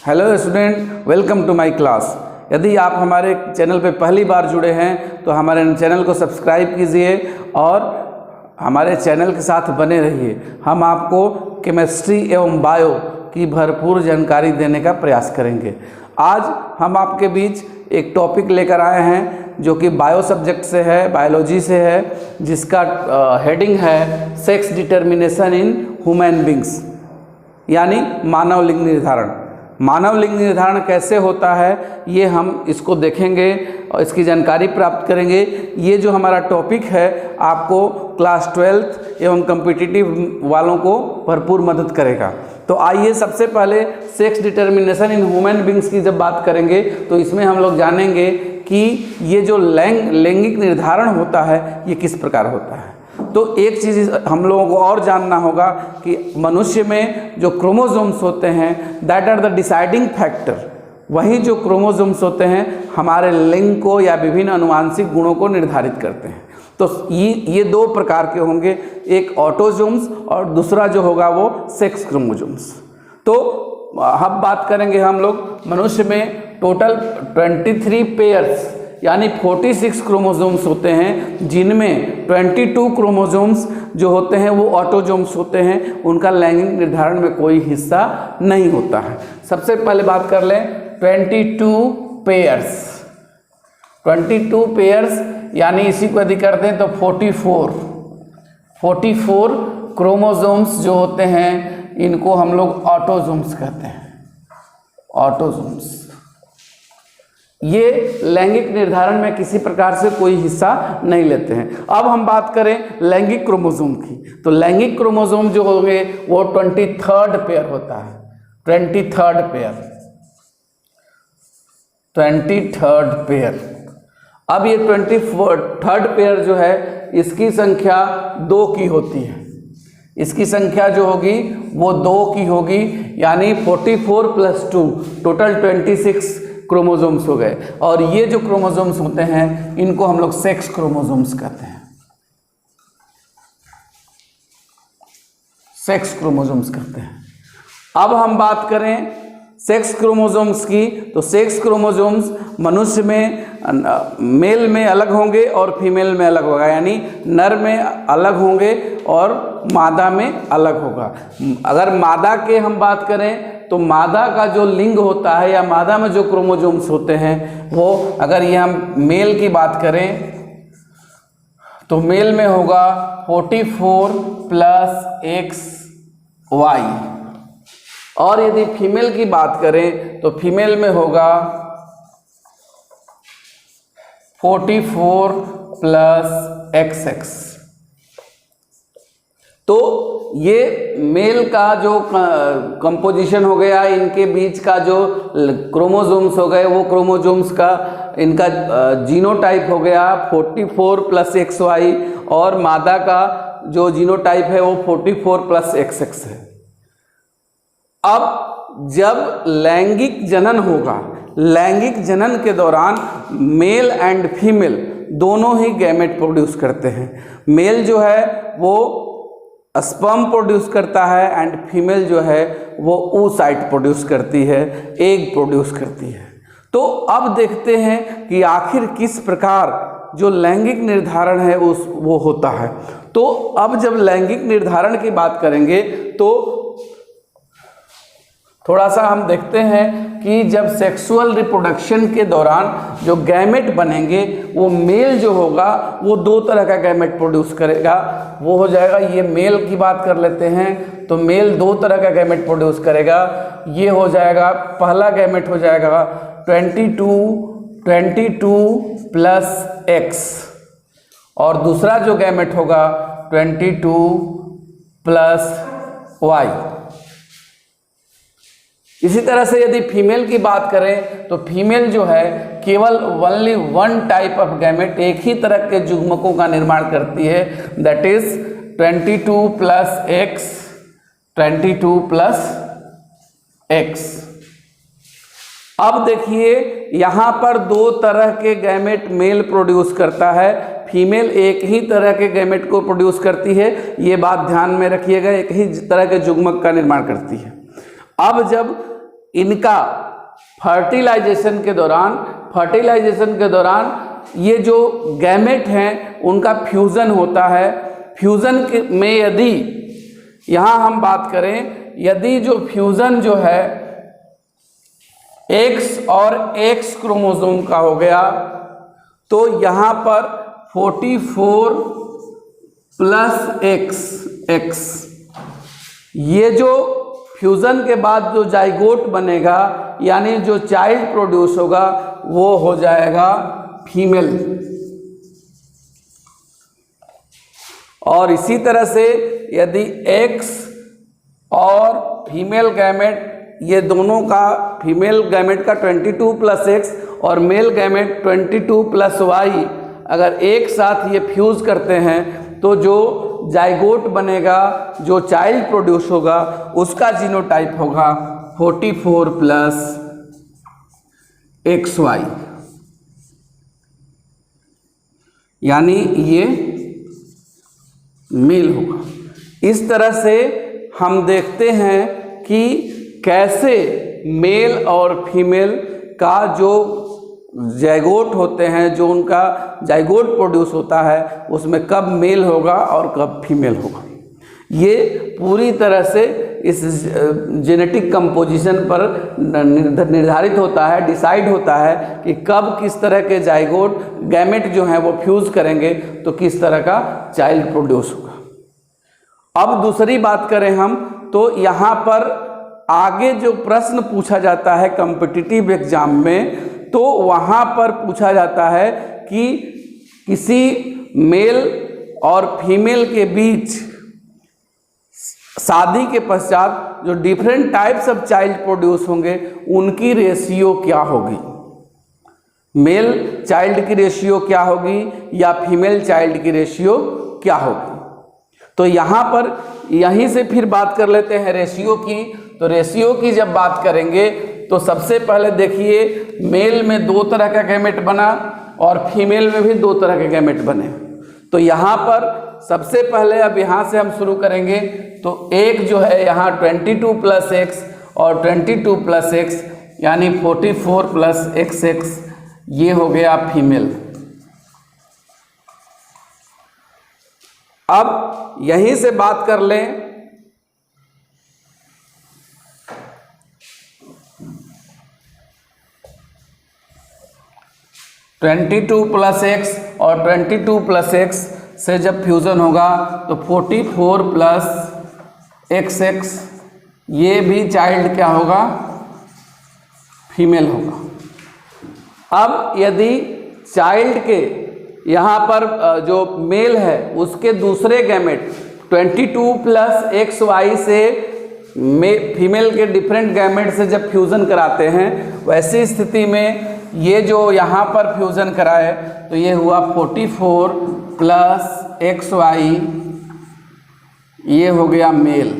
Hello student, welcome to my class. यदि आप हमारे चैनल पर पहली बार जुड़े हैं तो हमारे चैनल को सब्सक्राइब कीजिए और हमारे चैनल के साथ बने रहिए। हम आपको केमिस्ट्री एवं बायो की भरपूर जानकारी देने का प्रयास करेंगे। आज हम आपके बीच एक टॉपिक लेकर आए हैं जो कि बायो सब्जेक्ट से है, बायोलॉजी से है, जिसका हेडिंग है sex determination in human beings, यानी मानव लिंग निर्धारण। मानव लिंग निर्धारण कैसे होता है ये हम इसको देखेंगे और इसकी जानकारी प्राप्त करेंगे। ये जो हमारा टॉपिक है आपको क्लास 12th एवं कॉम्पिटिटिव वालों को भरपूर मदद करेगा। तो आइए सबसे पहले sex determination in human beings की जब बात करेंगे तो इसमें हम लोग जानेंगे कि ये जो लैंगिक निर्धारण होता है ये किस प्रकार होता है। तो एक चीज़ हम लोगों को और जानना होगा कि मनुष्य में जो क्रोमोसोम्स होते हैं that are the deciding factor. वही जो क्रोमोसोम्स होते हैं हमारे लिंग को या विभिन्न अनुवांशिक गुणों को निर्धारित करते हैं। तो ये दो प्रकार के होंगे, एक ऑटोसोम्स और दूसरा जो होगा वो सेक्स क्रोमोसोम्स। तो अब बात करेंगे हम लोग मनुष्य में टोटल 23 पेयर्स यानी 46 क्रोमोसोम्स होते हैं, जिनमें 22 क्रोमोसोम्स जो होते हैं वो ऑटोसोम्स होते हैं। उनका लैंगिक निर्धारण में कोई हिस्सा नहीं होता है। सबसे पहले बात कर लें 22 पेयर्स। 22 पेयर्स यानी इसी को यदि करते हैं तो 44 क्रोमोसोम्स जो होते हैं इनको हम लोग ऑटोसोम्स कहते हैं। ऑटोसोम्स ये लैंगिक निर्धारण में किसी प्रकार से कोई हिस्सा नहीं लेते हैं। अब हम बात करें लैंगिक क्रोमोसोम की, तो लैंगिक क्रोमोसोम जो होंगे वो 23rd पेयर होता है। 23rd pair. अब ये 23rd पेयर जो है इसकी संख्या 2 की होती है। इसकी संख्या जो होगी वो 2 की होगी, यानी 44 + 2 टोटल 26 क्रोमोसोम्स हो गए। और ये जो क्रोमोसोम्स होते हैं इनको हम लोग सेक्स क्रोमोसोम्स कहते हैं। सेक्स क्रोमोसोम्स कहते हैं। अब हम बात करें सेक्स क्रोमोसोम्स की, तो सेक्स क्रोमोसोम्स मनुष्य में मेल में अलग होंगे और फीमेल में अलग होगा, यानी नर में अलग होंगे और मादा में अलग होगा। अगर मादा के हम बात करें तो मादा का जो लिंग होता है या मादा में जो क्रोमोसोम्स होते हैं वो, अगर ये हम मेल की बात करें तो मेल में होगा 44 + XY, और यदि फीमेल की बात करें तो फीमेल में होगा 44 + XX। तो ये मेल का जो कंपोजिशन हो गया, इनके बीच का जो क्रोमोसोम्स हो गए वो क्रोमोसोम्स का इनका जीनोटाइप हो गया 44 + XY, और मादा का जो जीनोटाइप है वो 44 + XX है। अब जब लैंगिक जनन होगा, लैंगिक जनन के दौरान मेल एंड फीमेल दोनों ही गैमेट प्रोड्यूस करते हैं। मेल जो है वो स्पर्म प्रोड्यूस करता है एंड फीमेल जो है वो oocyte प्रोड्यूस करती है, एग प्रोड्यूस करती है। तो अब देखते हैं कि आखिर किस प्रकार जो लैंगिक निर्धारण है वो होता है। तो अब जब लैंगिक निर्धारण की बात करेंगे तो थोड़ा सा हम देखते हैं कि जब सेक्सुअल रिप्रोडक्शन के दौरान जो गैमेट बनेंगे वो मेल जो होगा वो 2 तरह का गैमेट प्रोड्यूस करेगा। वो हो जाएगा, ये मेल की बात कर लेते हैं तो मेल 2 तरह का गैमेट प्रोड्यूस करेगा। ये हो जाएगा, पहला गैमेट हो जाएगा 22 + X, और दूसरा जो गैमेट होगा 22 + Y। इसी तरह से यदि फीमेल की बात करें तो फीमेल जो है केवल ओनली 1 टाइप ऑफ गैमेट, एक ही तरह के युग्मकों का निर्माण करती है, दैट इज 22 + X, 22 + X। अब देखिए यहाँ पर 2 तरह के गैमेट मेल प्रोड्यूस करता है, फीमेल एक ही तरह के गैमेट को प्रोड्यूस करती है। ये बात ध्यान में रखिएगा, एक ही तरह के युग्मक का निर्माण करती है। अब जब इनका फर्टिलाइजेशन के दौरान ये जो गैमेट हैं उनका फ्यूज़न होता है। फ्यूज़न में यदि यहाँ हम बात करें, यदि जो फ्यूज़न जो है X और X क्रोमोसोम का हो गया तो यहाँ पर 44 + X, ये जो फ्यूज़न के बाद जो जाइगोट बनेगा यानी जो चाइल्ड प्रोड्यूस होगा वो हो जाएगा फीमेल। और इसी तरह से यदि X और फीमेल गैमेट, ये दोनों का, फीमेल गैमेट का 22 + X और मेल गैमेट 22 + Y अगर एक साथ ये फ्यूज़ करते हैं तो जो जाइगोट बनेगा, जो चाइल्ड प्रोड्यूस होगा उसका जीनोटाइप होगा 44 + XY, यानी ये मेल होगा। इस तरह से हम देखते हैं कि कैसे मेल और फीमेल का जो जाइगोट होते हैं, जो उनका जाइगोट प्रोड्यूस होता है उसमें कब मेल होगा और कब फीमेल होगा, ये पूरी तरह से इस जेनेटिक कंपोजिशन पर निर्धारित होता है, डिसाइड होता है कि कब किस तरह के जाइगोट गैमेट जो हैं वो फ्यूज़ करेंगे तो किस तरह का चाइल्ड प्रोड्यूस होगा। अब दूसरी बात करें हम तो यहाँ पर आगे जो प्रश्न पूछा जाता है कॉम्पिटिटिव एग्जाम में, तो वहाँ पर पूछा जाता है कि किसी मेल और फीमेल के बीच शादी के पश्चात जो different types of child produce होंगे उनकी रेशियो क्या होगी, मेल चाइल्ड की रेशियो क्या होगी या फीमेल चाइल्ड की रेशियो क्या होगी। तो यहाँ पर यहीं से फिर बात कर लेते हैं रेशियो की। तो रेशियो की जब बात करेंगे तो सबसे पहले देखिए मेल में 2 तरह का गैमेट बना और फीमेल में भी 2 तरह के गैमेट बने। तो यहाँ पर सबसे पहले अब यहाँ से हम शुरू करेंगे तो एक जो है यहाँ 22 + X और 22 + X यानी 44 + XX, ये हो गया फीमेल। अब यहीं से बात कर लें (22 + X) और 22 + X से जब फ्यूज़न होगा तो 44 + XX, ये भी चाइल्ड क्या होगा, फीमेल होगा। अब यदि चाइल्ड के यहाँ पर जो मेल है उसके दूसरे गैमेट 22 + XY से फीमेल के डिफरेंट गैमेट से जब फ्यूज़न कराते हैं, वैसी स्थिति में ये जो यहाँ पर फ्यूज़न कराए तो ये हुआ 44 + XY, ये हो गया मेल।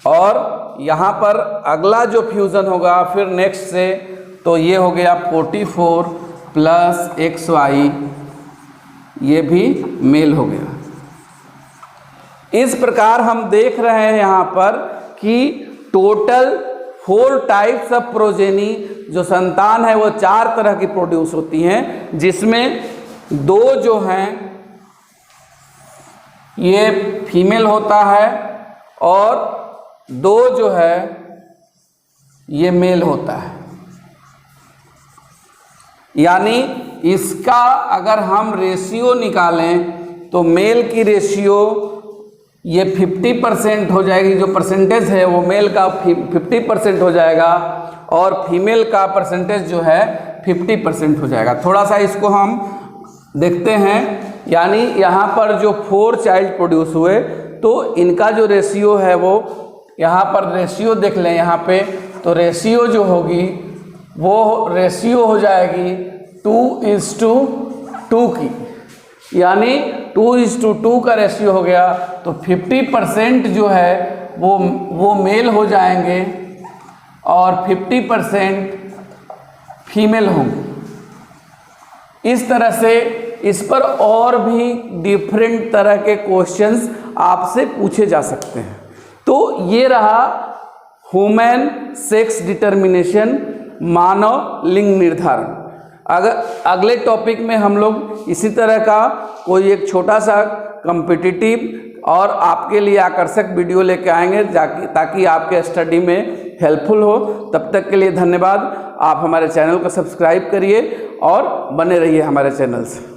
और यहाँ पर अगला जो फ्यूज़न होगा फिर नेक्स्ट से तो ये हो गया 44 + XY, ये भी मेल हो गया। इस प्रकार हम देख रहे हैं यहाँ पर कि टोटल 4 टाइप्स ऑफ प्रोजेनी, जो संतान है वो 4 तरह की प्रोड्यूस होती हैं, जिसमें 2 जो हैं ये फीमेल होता है और 2 जो है ये मेल होता है। यानी इसका अगर हम रेशियो निकालें तो मेल की रेशियो ये 50% हो जाएगी, जो परसेंटेज है वो मेल का 50% हो जाएगा और फीमेल का परसेंटेज जो है 50% हो जाएगा। थोड़ा सा इसको हम देखते हैं, यानी यहाँ पर जो 4 चाइल्ड प्रोड्यूस हुए तो इनका जो रेशियो है वो यहाँ पर रेशियो देख लें यहाँ पे, तो रेशियो जो होगी वो रेशियो हो जाएगी 2:2 की, यानी 2:2 का रेशियो हो गया। तो 50% जो है वो मेल हो जाएंगे और 50% फीमेल होंगे। इस तरह से इस पर और भी डिफरेंट तरह के क्वेश्चंस आपसे पूछे जा सकते हैं। तो ये रहा ह्यूमन सेक्स डिटर्मिनेशन, मानव लिंग निर्धारण। अगले टॉपिक में हम लोग इसी तरह का कोई एक छोटा सा कॉम्पिटिटिव और आपके लिए आकर्षक वीडियो लेके आएंगे ताकि आपके स्टडी में हेल्पफुल हो। तब तक के लिए धन्यवाद। आप हमारे चैनल को सब्सक्राइब करिए और बने रहिए हमारे चैनल से।